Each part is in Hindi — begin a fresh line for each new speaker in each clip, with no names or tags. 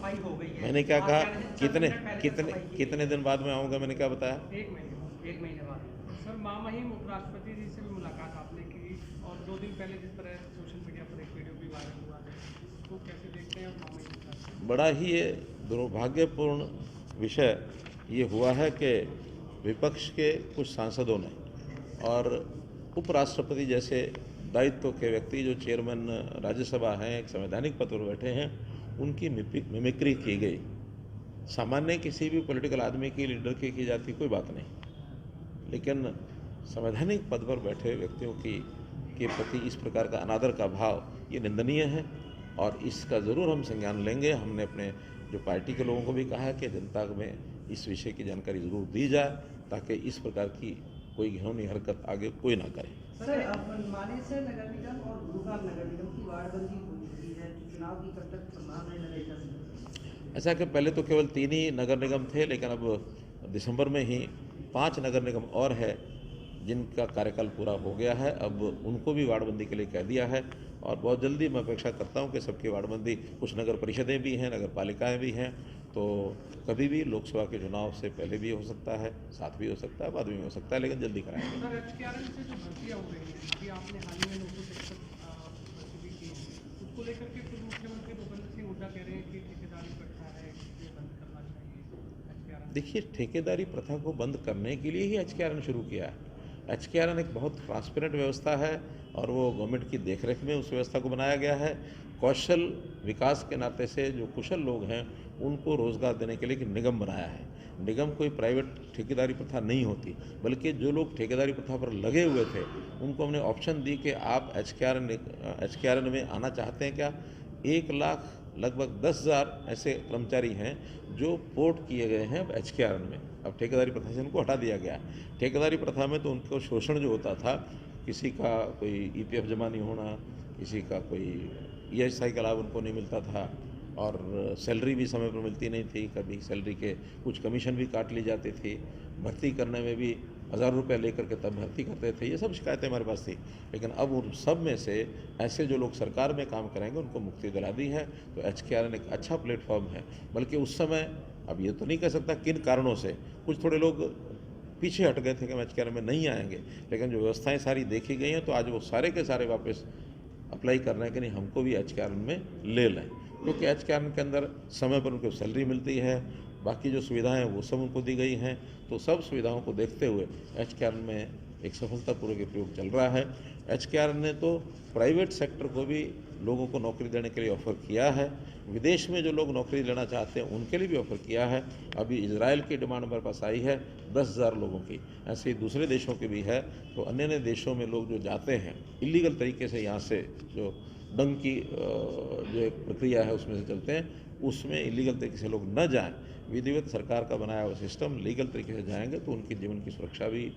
सफाई हो गई है।
मैंने क्या
आप
कहा,
कह रहे थे 4
कितने
मिनट पहले तक
कितने
सफाई की है।
कितने दिन बाद में आऊँगा, मैंने क्या बताया?
1 महीने बाद। सर महामहिम उपराष्ट्रपति जी से भी मुलाकात आपने की और 2 दिन पहले जिस तरह सोशल मीडिया पर एक वीडियो भी वायरल हुआ है, उसको कैसे देखते हैं महामहिम उपराष्ट्रपति?
बड़ा ही ये दुर्भाग्यपूर्ण विषय ये हुआ है कि विपक्ष के कुछ सांसदों ने और उपराष्ट्रपति जैसे दायित्व के व्यक्ति जो चेयरमैन राज्यसभा हैं, एक संवैधानिक पद पर बैठे हैं, उनकी मिमिक्री की गई। सामान्य किसी भी पॉलिटिकल आदमी की, लीडर की जाती कोई बात नहीं, लेकिन संवैधानिक पद पर बैठे व्यक्तियों के प्रति इस प्रकार का अनादर का भाव ये निंदनीय है और इसका ज़रूर हम संज्ञान लेंगे। हमने अपने जो पार्टी के लोगों को भी कहा है कि जनता में इस विषय की जानकारी ज़रूर दी जाए ताकि इस प्रकार की कोई घिनौनी हरकत आगे कोई ना करे।
सर, मनमाने से नगर निगम और गुरुग्राम नगर निगम की वार्डबंदी हो चुकी है, चुनाव की कब तक संभावना है?
ऐसा कि पहले तो केवल 3 ही नगर निगम थे, लेकिन अब दिसंबर में ही 5 नगर निगम और है जिनका कार्यकाल पूरा हो गया है। अब उनको भी वार्डबंदी के लिए कह दिया है और बहुत जल्दी मैं अपेक्षा करता हूं कि सबकी वार्डबंदी, कुछ नगर परिषदें भी हैं, नगर पालिकाएँ भी हैं, तो कभी भी लोकसभा के चुनाव से पहले भी हो सकता है, साथ भी हो सकता है, बाद में हो सकता है, लेकिन जल्दी कराएंगे।
सर HKRN से जो भर्तियाँ हो गई हैं, अभी आपने हाल ही में 963 भर्ती भी की है, उसको लेकर के खुद मुख्यमंत्री भूपेंद्र सिंह हुड्डा कह रहे हैं कि ठेकेदारी प्रथा है, ये बंद करना चाहिए HKRN।
देखिए, ठेकेदारी प्रथा को बंद करने के लिए ही HKRN शुरू किया है। HKRN एक बहुत ट्रांसपेरेंट व्यवस्था है और वो गवर्नमेंट की देखरेख में उस व्यवस्था को बनाया गया है। कौशल विकास के नाते से जो कुशल लोग हैं उनको रोज़गार देने के लिए एक निगम बनाया है। निगम कोई प्राइवेट ठेकेदारी प्रथा नहीं होती, बल्कि जो लोग ठेकेदारी प्रथा पर लगे हुए थे उनको हमने ऑप्शन दी कि आप HKRN में आना चाहते हैं क्या। 1 लाख लगभग 10,000 ऐसे कर्मचारी हैं जो पोर्ट किए गए हैं अब HKRN में। अब ठेकेदारी प्रथा से उनको हटा दिया गया। ठेकेदारी प्रथा में तो उनको शोषण जो होता था, किसी का कोई EPF जमा नहीं होना, किसी का कोई ESI का लाभ उनको नहीं मिलता था और सैलरी भी समय पर मिलती नहीं थी, कभी सैलरी के कुछ कमीशन भी काट ली जाती थी, भर्ती करने में भी 1000 रुपये लेकर के तब भर्ती करते थे। ये सब शिकायतें हमारे पास थी, लेकिन अब उन सब में से ऐसे जो लोग सरकार में काम करेंगे उनको मुक्ति दिला दी है। तो HKRN एक अच्छा प्लेटफॉर्म है। बल्कि उस समय, अब ये तो नहीं कह सकता किन कारणों से, कुछ थोड़े लोग पीछे हट गए थे कि हम HKRN में नहीं आएंगे, लेकिन जो व्यवस्थाएँ सारी देखी गई हैं तो आज वो सारे के सारे वापस अप्लाई कर रहे हैं कि नहीं हमको भी HKRN में ले लें, क्योंकि HKRN के अंदर समय पर उनको सैलरी मिलती है, बाकी जो सुविधाएं हैं वो सब उनको दी गई हैं। तो सब सुविधाओं को देखते हुए HKRN में एक सफलतापूर्वक प्रयोग चल रहा है। HKRN ने तो प्राइवेट सेक्टर को भी लोगों को नौकरी देने के लिए ऑफ़र किया है। विदेश में जो लोग नौकरी लेना चाहते हैं उनके लिए भी ऑफ़र किया है। अभी इजराइल की डिमांड हमारे पास आई है 10,000 लोगों की, ऐसे ही दूसरे देशों के भी है। तो अन्य अन्य देशों में लोग जो जाते हैं इलीगल तरीके से, यहाँ से जो डंग की जो एक प्रक्रिया है उसमें से चलते हैं, उसमें इलीगल तरीके से लोग न जाएं, विधिवत सरकार का बनाया हुआ सिस्टम लीगल तरीके से जाएंगे तो उनकी जीवन की सुरक्षा भी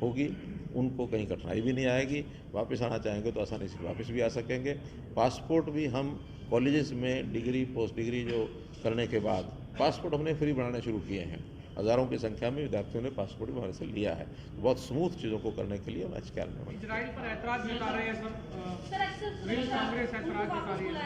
होगी, उनको कहीं कठिनाई भी नहीं आएगी, वापस आना चाहेंगे तो आसानी से वापस भी आ सकेंगे। पासपोर्ट भी हम कॉलेजेस में डिग्री, पोस्ट डिग्री जो करने के बाद पासपोर्ट हमने फ्री बनाने शुरू किए हैं। हज़ारों की संख्या में विद्यार्थियों ने पासपोर्ट भी हमारे से लिया है। तो बहुत स्मूथ चीज़ों को करने के लिए हम HKRN में
इजराइल पर ऐतराज़ जता रहे हैं सर, कांग्रेस ऐतराज़ जता रही है।